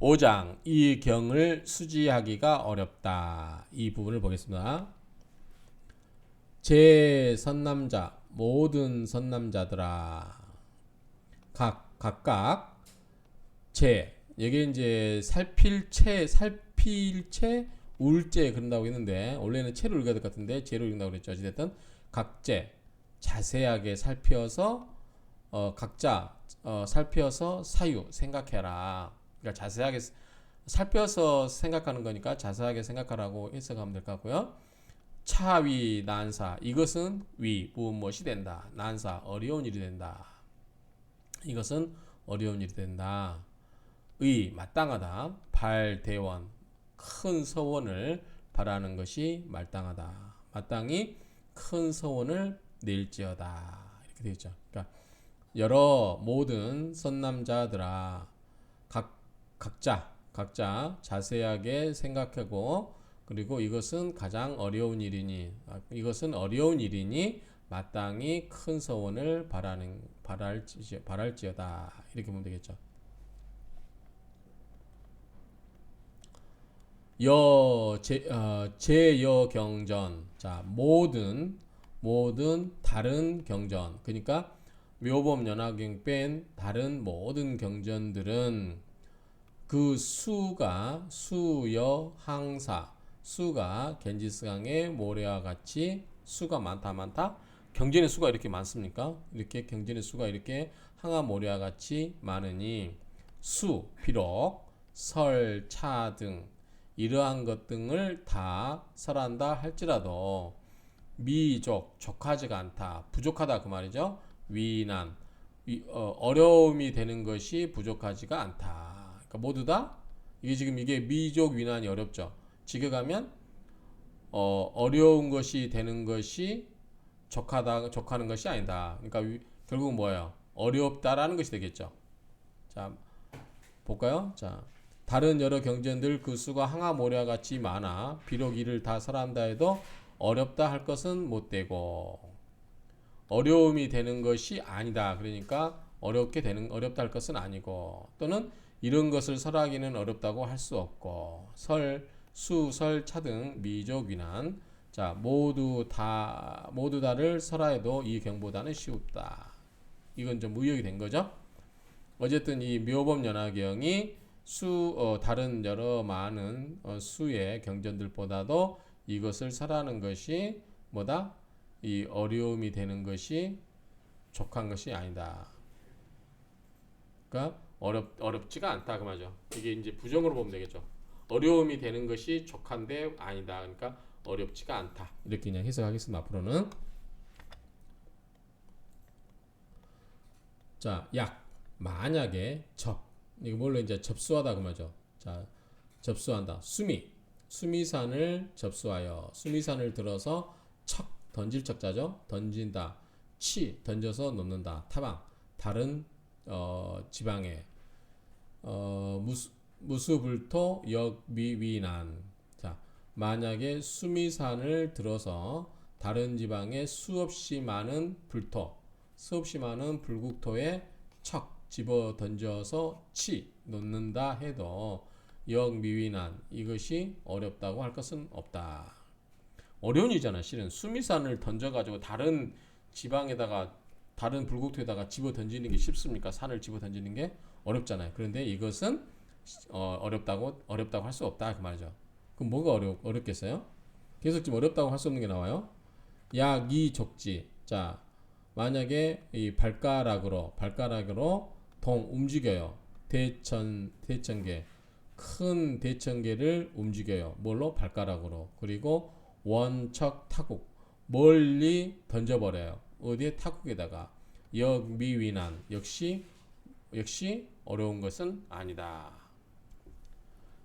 5장 이 경을 수지하기가 어렵다. 이 부분을 보겠습니다. 제 선남자 모든 선남자들아 각각 제 여기 이제 살필채 울제 그런다고 했는데 원래는 채로 읽어야 될 것 같은데 제로 읽는다고 그랬죠. 어찌됐든 각제 자세하게 살펴서 각자 살펴서 사유 생각해라. 그러니까 자세하게 살펴서 생각하는 거니까 자세하게 생각하라고 해석하면 될 것 같고요. 차위 난사 이것은 위 무엇이 된다. 난사 어려운 일이 된다. 이것은 어려운 일이 된다. 의 마땅하다. 발대원 큰 서원을 바라는 것이 마땅하다. 마땅히 큰 서원을 낼지어다. 이렇게 되어 있죠. 그러니까 여러 모든 선남자들아 각자 자세하게 생각하고 그리고 이것은 가장 어려운 일이니 마땅히 큰 서원을 바랄지어다. 이렇게 보면 되겠죠. 제여 경전. 자, 모든 다른 경전. 그러니까 묘범 연화경 뺀 다른 모든 경전들은 그 수여 항사 수가 겐지스강의 모래와 같이 수가 많다. 경전의 수가 이렇게 많습니까? 이렇게 경전의 수가 이렇게 항아 모래와 같이 많으니 비록 설, 차 등 이러한 것 등을 다 설한다 할지라도 족하지가 않다. 부족하다 그 말이죠. 위난 어려움이 되는 것이 부족하지가 않다. 그러니까 모두 다 이게 미족 위난이 어렵죠. 직역하면 어려운 것이 되는 것이 족하는 것이 아니다. 그러니까 결국 뭐예요? 어렵다라는 것이 되겠죠. 자, 볼까요? 자, 다른 여러 경전들 그 수가 항아 모래와 같이 많아 비록 이를 다 설한다 해도 어렵다 할 것은 못 되고 어려움이 되는 것이 아니다. 그러니까 어렵다 할 것은 아니고 또는 이런 것을 설하기는 어렵다고 할 수 없고 설, 차 등 미족 위난 자 모두 다를 설하여도 이 경보다는 쉽다. 이건 좀 무역이 된 거죠. 어쨌든 이 묘범 연화경이 다른 여러 많은 수의 경전들보다도 이것을 설하는 것이 뭐다? 이 어려움이 되는 것이 족한 것이 아니다. 그러니까 어렵지가 않다 그 말이죠. 이게 이제 부정으로 보면 되겠죠. 어려움이 되는 것이 족한데 아니다. 그러니까 어렵지가 않다. 이렇게 그냥 해석하겠습니다. 앞으로는 자, 만약에 이거 뭘로 이제 접수하다 그 말이죠. 자, 접수한다. 수미산을 접수하여 수미산을 들어서 던질 척자죠. 던진다. 던져서 놓는다. 타방 다른 지방에 무수불토 역미위난. 자, 만약에 수미산을 들어서 다른 지방에 수없이 많은 불국토에 집어 던져서 놓는다 해도 역미위난 이것이 어렵다고 할 것은 없다. 어려운 일이잖아. 실은 수미산을 던져가지고 다른 지방에다가 다른 불국토에다가 집어 던지는 게 쉽습니까? 산을 집어 던지는 게 어렵잖아요. 그런데 이것은 어렵다고 할 수 없다 그 말이죠. 그럼 뭐가 어렵겠어요? 계속 지금 어렵다고 할 수 없는 게 나와요. 약이족지. 자, 만약에 이 발가락으로 움직여요. 대천계 큰 대천계를 움직여요. 뭘로? 발가락으로. 그리고 원척 타국 멀리 던져버려요. 어디에? 타국에다가. 역미위난 역시 어려운 것은 아니다.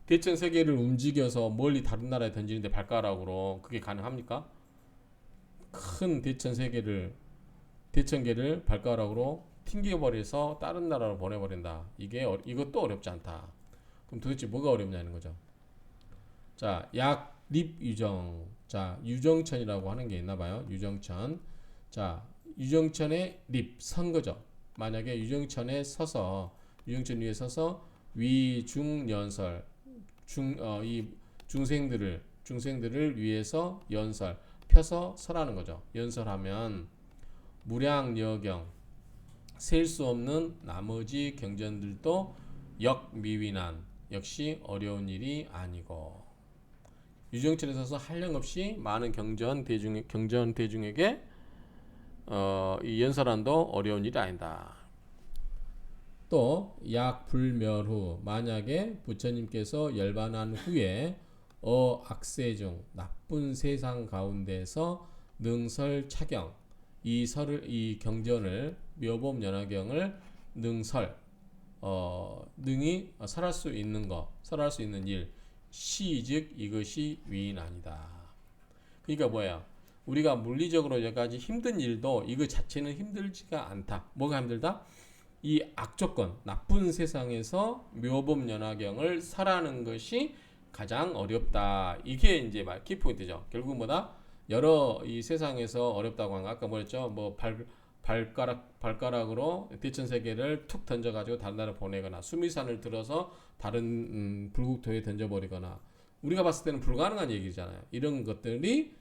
대천 세계를 움직여서 멀리 다른 나라에 던지는데 발가락으로 그게 가능합니까? 큰 대천계를 발가락으로 튕겨버려서 다른 나라로 보내버린다. 이것도 어렵지 않다. 그럼 도대체 뭐가 어렵냐는 거죠. 자, 립유정. 자, 유정천이라고 하는 게 있나 봐요. 유정천. 자, 유정천의 선 거죠. 만약에 유정천 위에 서서 위중연설 이 중생들을 위해서 연설 펴서 설하는 거죠. 연설하면 무량여경 셀 수 없는 나머지 경전들도 역미위난 역시 어려운 일이 아니고 유정천에 서서 한량없이 많은 경전 대중에게 이 연설한도 어려운 일이 아니다. 또 약불멸 후 만약에 부처님께서 열반한 후에 악세 중 나쁜 세상 가운데서 능설 차경 이 경전을 묘법연화경을 능설 능히 설할 수 있는 일 시즉 이것이 위인 아니다. 그러니까 뭐야? 우리가 물리적으로 여기까지 힘든 일도 이거 자체는 힘들지가 않다. 뭐가 힘들다? 이 악조건, 나쁜 세상에서 묘법연화경을 설하는 것이 가장 어렵다. 이게 이제 키포인트죠. 결국 뭐다? 여러 이 세상에서 어렵다고 한 거 아까 뭐랬죠? 뭐 발가락으로 대천세계를 툭 던져가지고 다른 나라로 보내거나 수미산을 들어서 다른 불국토에 던져버리거나 우리가 봤을 때는 불가능한 얘기잖아요. 이런 것들이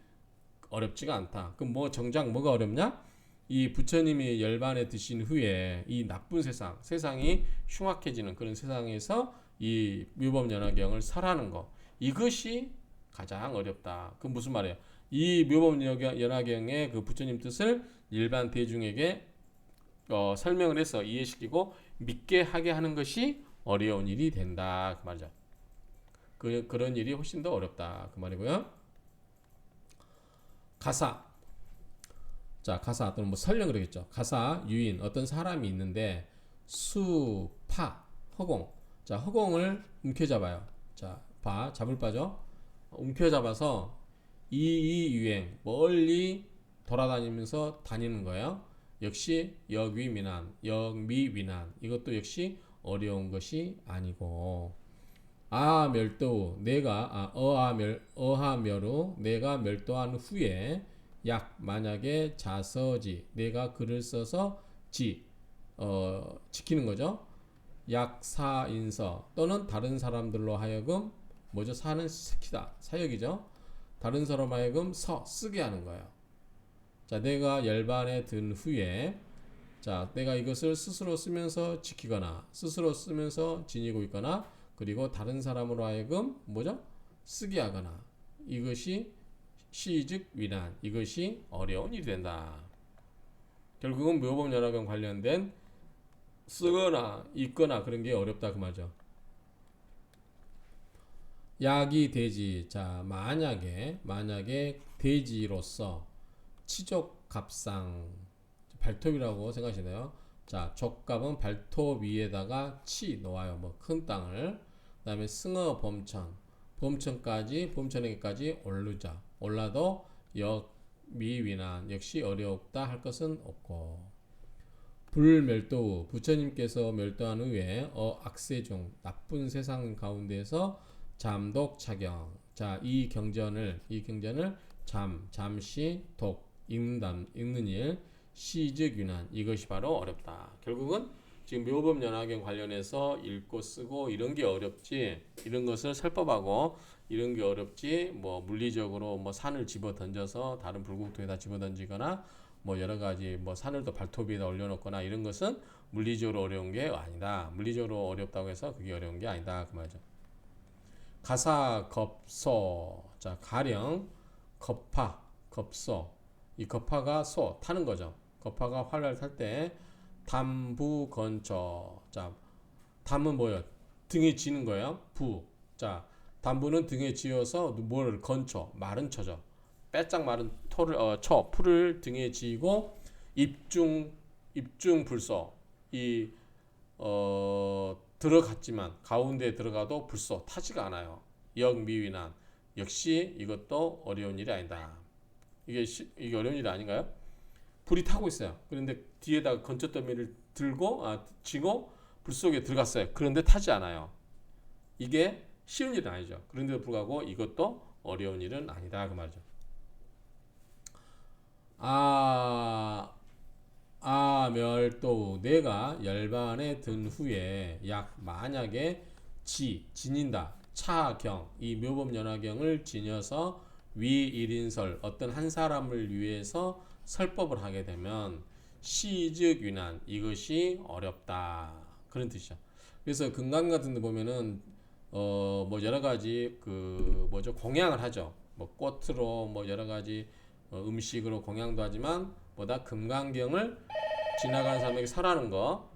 어렵지가 않다. 그럼 뭐 정작 뭐가 어렵냐? 이 부처님이 열반에 드신 후에 이 나쁜 세상이 흉악해지는 그런 세상에서 이 묘법연화경을 설하는 거 이것이 가장 어렵다. 그럼 무슨 말이에요? 이 묘법연화경의 그 부처님 뜻을 일반 대중에게 설명을 해서 이해시키고 믿게 하게 하는 것이 어려운 일이 된다. 그 말이죠. 그런 일이 훨씬 더 어렵다. 그 말이고요. 가사. 자, 가사 또는 뭐 설령 그러겠죠. 가사, 유인, 어떤 사람이 있는데 수, 파, 허공. 자, 허공을 움켜잡아요. 자, 잡을 바죠. 움켜잡아서 이유행 멀리 돌아다니면서 다니는 거예요. 역시 역미위난 이것도 역시 어려운 것이 아니고 멸도 내가 어하멸후 내가 멸도한 후에 만약에 자서지 내가 글을 써서 지키는 거죠. 약사인서 또는 다른 사람들로 하여금 뭐죠? 사는 시키다 사역이죠. 다른 사람 하여금 쓰게 하는 거예요. 자, 내가 열반에 든 후에 자, 내가 이것을 스스로 쓰면서 지키거나 스스로 쓰면서 지니고 있거나 그리고 다른 사람으로 하여금 뭐죠? 쓰게 하거나 이것이 시즉 위난 이것이 어려운 일이 된다. 결국은 묘법연화경 관련된 쓰거나 읽거나 그런 게 어렵다 그 말이죠. 약이 돼지. 자, 만약에 돼지로서 치족갑상 발톱이라고 생각하시네요. 자, 족갑은 발톱 위에다가 놓아요. 뭐 큰 땅을. 그다음에 승어 범천에게까지 올라도 역미위난 역시 어렵다 할 것은 없고 불멸도 부처님께서 멸도한 후에 악세중 나쁜 세상 가운데서 잠독차경. 자, 이 경전을 잠시 읽는 일 시즉 유난 이것이 바로 어렵다. 결국은 지금 묘법연화경 관련해서 읽고 쓰고 이런 게 어렵지 이런 것을 설법하고 이런 게 어렵지 뭐 물리적으로 뭐 산을 집어 던져서 다른 불국토에다 집어 던지거나 뭐 여러 가지 뭐 산을 또 발톱 위에다 올려놓거나 이런 것은 물리적으로 어려운 게 아니다. 물리적으로 어렵다고 해서 그게 어려운 게 아니다 그 말이죠. 가사겁소. 자, 가령 겁소. 이 겁파가 타는 거죠. 겁파가 활을 탈 때 담부건초. 자, 담은 뭐예요? 등에 지는 거예요. 자, 담부는 등에 지어서 뭐를 건초, 마른 초죠. 빼짝 마른 풀을 등에 지고 입중불소. 들어갔지만 가운데 들어가도 불소 타지가 않아요. 역미위난 역시 이것도 어려운 일이 아니다. 이게 어려운 일이 아닌가요? 불이 타고 있어요. 그런데 뒤에다가 건초더미를 쥐고 불 속에 들어갔어요. 그런데 타지 않아요. 이게 쉬운 일은 아니죠. 그런데도 불구하고 이것도 어려운 일은 아니다 그 말이죠. 멸도 내가 열반에 든 후에 만약에 지닌다. 차경, 이 묘법연화경을 지녀서 위 1인설, 어떤 한 사람을 위해서 설법을 하게 되면 시즉 유난, 이것이 어렵다. 그런 뜻이죠. 그래서 금강 같은 데 보면은 뭐 여러 가지 그 뭐죠? 공양을 하죠. 뭐 꽃으로 뭐 여러 가지 음식으로 공양도 하지만 뭐다 금강경을 지나가는 사람에게 설하는 거,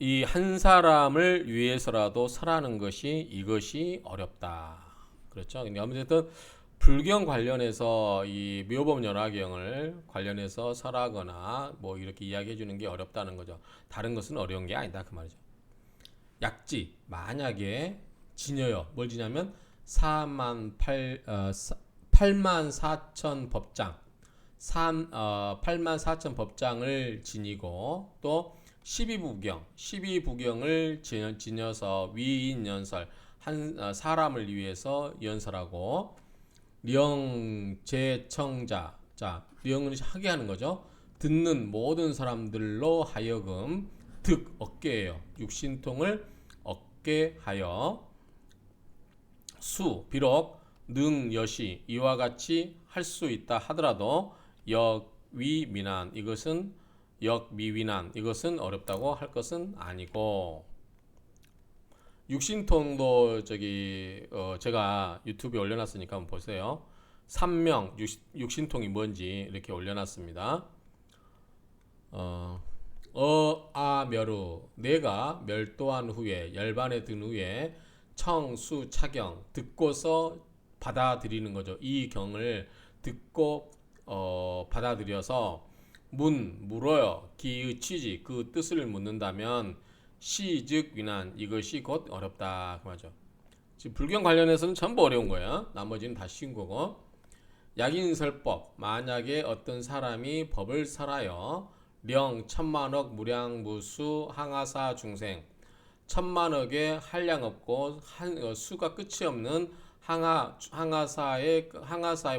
이 한 사람을 위해서라도 설하는 것이 이것이 어렵다. 그렇죠? 근데 아무튼 불경 관련해서 이 묘법연화경을 관련해서 설하거나 뭐 이렇게 이야기해 주는 게 어렵다는 거죠. 다른 것은 어려운 게 아니다 그 말이죠. 약지 만약에 지녀요. 뭘 지냐면 8만 4천 법장 8만 4천 법장을 지니고 또 12부경을 지녀서 위인 연설 한 사람을 위해서 연설하고 령제청자 자 령은 하게 하는 거죠. 듣는 모든 사람들로 하여금 득 얻게예요. 육신통을 얻게 하여 수 비록 능여시 이와 같이 할 수 있다 하더라도 역위미난 이것은 역미위난 이것은 어렵다고 할 것은 아니고 육신통도 저기 제가 유튜브에 올려놨으니까 한번 보세요. 삼명 육신통이 뭔지 이렇게 올려놨습니다. 어아멸우 내가 멸도한 후에 열반에 든 후에 청수 차경 듣고서 받아들이는 거죠. 이 경을 듣고 받아들여서 물어요. 기의 취지 그 뜻을 묻는다면 시즉 위난 이것이 곧 어렵다 그 말이죠. 지금 불경 관련해서는 전부 어려운 거예요. 나머지는 다 쉬운 거고. 약인설법 만약에 어떤 사람이 법을 설하여 령 천만억 무량무수 항아사 중생 천만억의 한량 없고 수가 끝이 없는 항아사의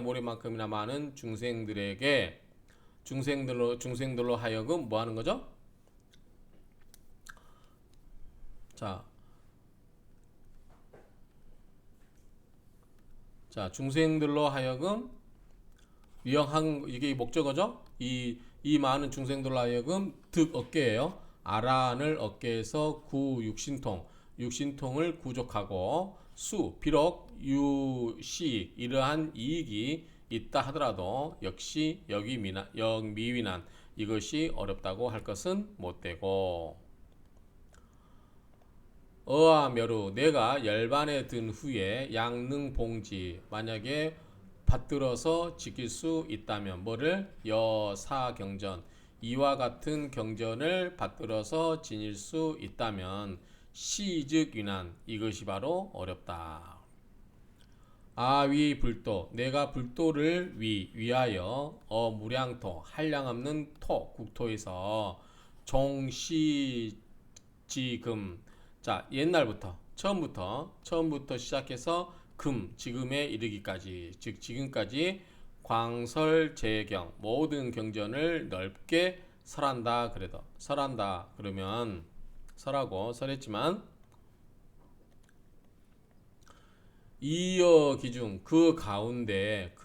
모래만큼이나 많은 중생들로 하여금 뭐 하는 거죠? 자 중생들로 하여금 위험한 이게 목적어죠? 이 많은 중생들로 하여금 득 얻게예요. 아란을 얻게 해서 육신통을 구족하고 수 비록 유시 이러한 이익이 있다 하더라도 역시 역미위난 이것이 어렵다고 할 것은 못되고 어하멸우 내가 열반에 든 후에 양능봉지 만약에 받들어서 지킬 수 있다면 뭐를 여사경전 이와 같은 경전을 받들어서 지닐 수 있다면 시즉위난 이것이 바로 어렵다. 아위불도 내가 불도를 위하여 어무량토 한량없는 국토에서 종시지금 자 옛날부터 처음부터 시작해서 지금에 이르기까지 즉 지금까지 광설재경 모든 경전을 넓게 설한다 그러면 설하고 설했지만 이어 기중 그 가운데에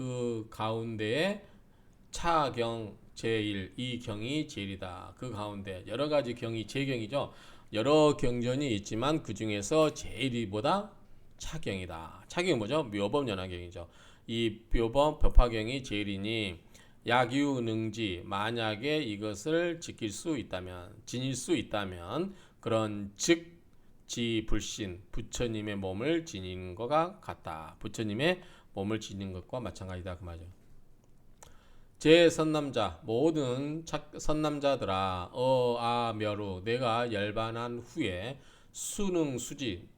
차경 제1 이 경이 제일이다. 그 가운데 여러 가지 경이 제경이죠. 여러 경전이 있지만 그 중에서 제일이보다 차경이다. 차경이 뭐죠? 묘법연화경이죠. 이 묘법 법화경이 제일이니 약유능지 만약에 이것을 지닐 수 있다면 그런 즉 지불신 부처님의 몸을 지니는 것과 같다. 부처님의 몸을 지니는 것과 마찬가지다 그 말이죠. 제 선남자 모든 선남자들아 어아멸우 내가 열반한 후에 수능수지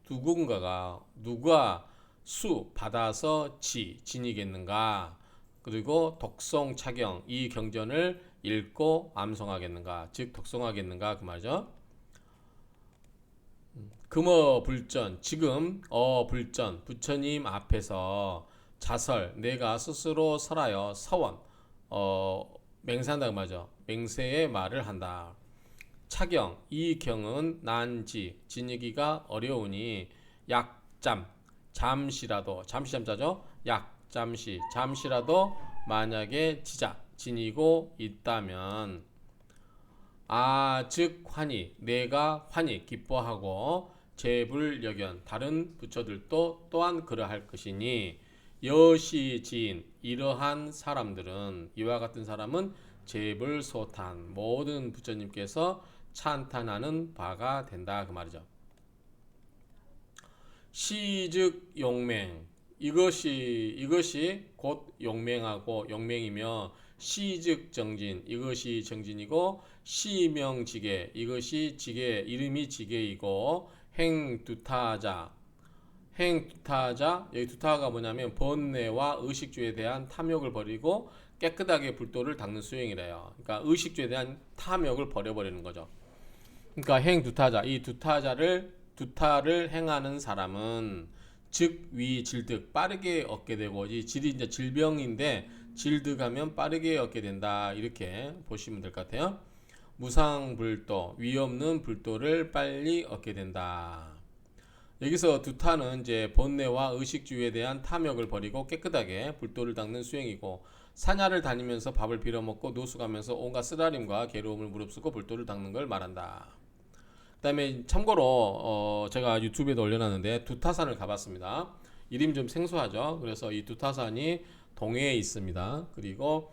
누가 수 받아서 지니겠는가 그리고 독송차경 이 경전을 읽고 암송하겠는가 즉 독송하겠는가 그 말이죠. 금어불전 지금 불전 부처님 앞에서 자설 내가 스스로 설하여 서원 맹세한다 그 말이죠. 맹세의 말을 한다. 차경 이 경은 난지 지니기가 어려우니 약잠 잠시라도 잠시 잠자죠. 잠시라도 만약에 지니고 있다면 즉 환희 내가 환희 기뻐하고 제불여견 다른 부처들도 또한 그러할 것이니 여시지인 이러한 사람들은 이와 같은 사람은 제불소탄 모든 부처님께서 찬탄하는 바가 된다 그 말이죠. 시즉 용맹 이것이 곧 용맹하고 용맹이며 시즉 정진 이것이 정진이고 시명지계 이것이 지계 이름이 지계이고 행두타자 여기 두타가 뭐냐면 번뇌와 의식주에 대한 탐욕을 버리고 깨끗하게 불도를 닦는 수행이래요. 그러니까 의식주에 대한 탐욕을 버려버리는 거죠. 그러니까 행두타자 이 두타를 행하는 사람은 즉 위 질득 빠르게 얻게 되고 이 질이 이제 질병인데 질득하면 빠르게 얻게 된다 이렇게 보시면 될 것 같아요. 무상불도 위 없는 불도를 빨리 얻게 된다. 여기서 두타는 이제 번뇌와 의식주에 대한 탐욕을 버리고 깨끗하게 불도를 닦는 수행이고 사냐를 다니면서 밥을 빌어먹고 노숙하면서 온갖 쓰라림과 괴로움을 무릅쓰고 불도를 닦는 걸 말한다. 그 다음에 참고로 제가 유튜브에도 올려놨는데 두타산을 가봤습니다. 이름이 좀 생소하죠. 그래서 이 두타산이 동해에 있습니다. 그리고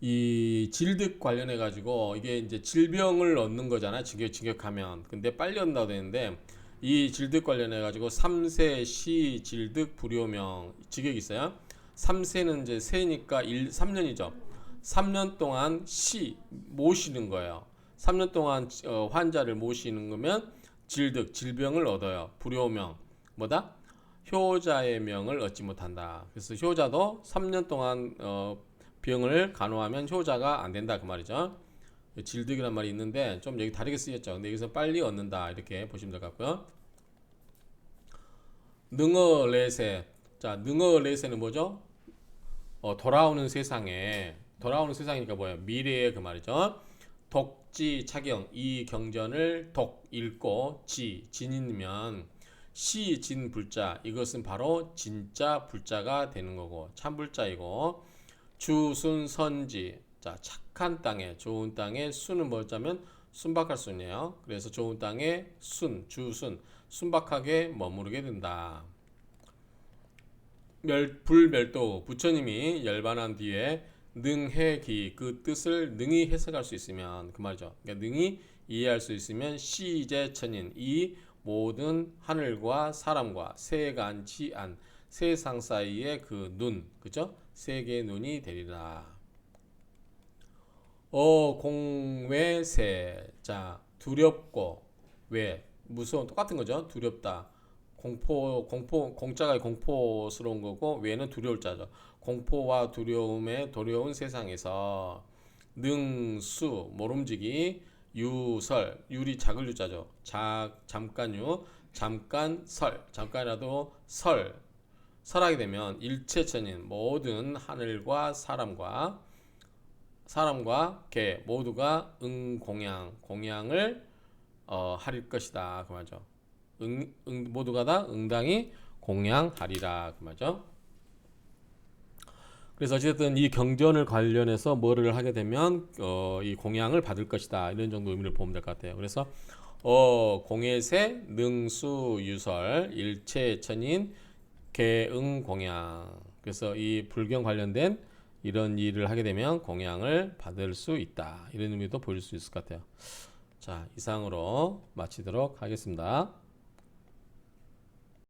이 질득 관련해 가지고 이게 이제 질병을 얻는 거잖아요. 직역하면. 근데 빨리 얻는다고 되는데 이 질득 관련해 가지고 3세 시 질득 불효명 직역이 있어요. 3세는 이제 세니까 3년이죠. 3년 동안 모시는 거예요. 3년 동안 환자를 모시는 거면 질병을 얻어요. 불효명 뭐다? 효자의 명을 얻지 못한다. 그래서 효자도 3년 동안 병을 간호하면 효자가 안 된다 그 말이죠. 질득이란 말이 있는데 좀 여기 다르게 쓰였죠. 근데 여기서 빨리 얻는다 이렇게 보시면 될 것 같고요. 능어레세. 자, 능어레세는 뭐죠? 돌아오는 세상이니까 뭐예요? 미래의 그 말이죠. 독지 차경 이 경전을 독 읽고 진이면 시진 불자 이것은 바로 진짜 불자가 되는 거고 참불자이고 주순 선지 자 착한 땅에 좋은 땅에 순은 뭐냐면 순박할 순이에요. 그래서 좋은 땅에 주순 순박하게 머무르게 된다. 불멸도 부처님이 열반한 뒤에 능해기 그 뜻을 능히 해석할 수 있으면 그 말이죠. 그러니까 능히 이해할 수 있으면 시제천인 이 모든 하늘과 사람과 세간치안 세상 사이의 그 눈, 그죠? 세계의 눈이 되리라. 공외세 자 두렵고 왜 무서운 똑같은 거죠. 두렵다. 공자가 공포스러운 거고 외는 두려울 자죠. 공포와 두려움에 두려운 세상에서 능수 모름지기 유설 유리 작을 유자죠. 잠깐유 잠깐이라도 설하게 되면 일체천인 모든 하늘과 사람과 개 모두가 공양을 하릴 것이다 그 말이죠. 모두가 다 응당히 공양하리라 그 말이죠. 그래서 어쨌든 이 경전을 관련해서 뭐를 하게 되면 이 공양을 받을 것이다 이런 정도 의미를 보면 될 것 같아요. 그래서 공예세 능수 유설 일체천인 개응 공양 그래서 이 불경 관련된 이런 일을 하게 되면 공양을 받을 수 있다 이런 의미도 보일 수 있을 것 같아요. 자 이상으로 마치도록 하겠습니다.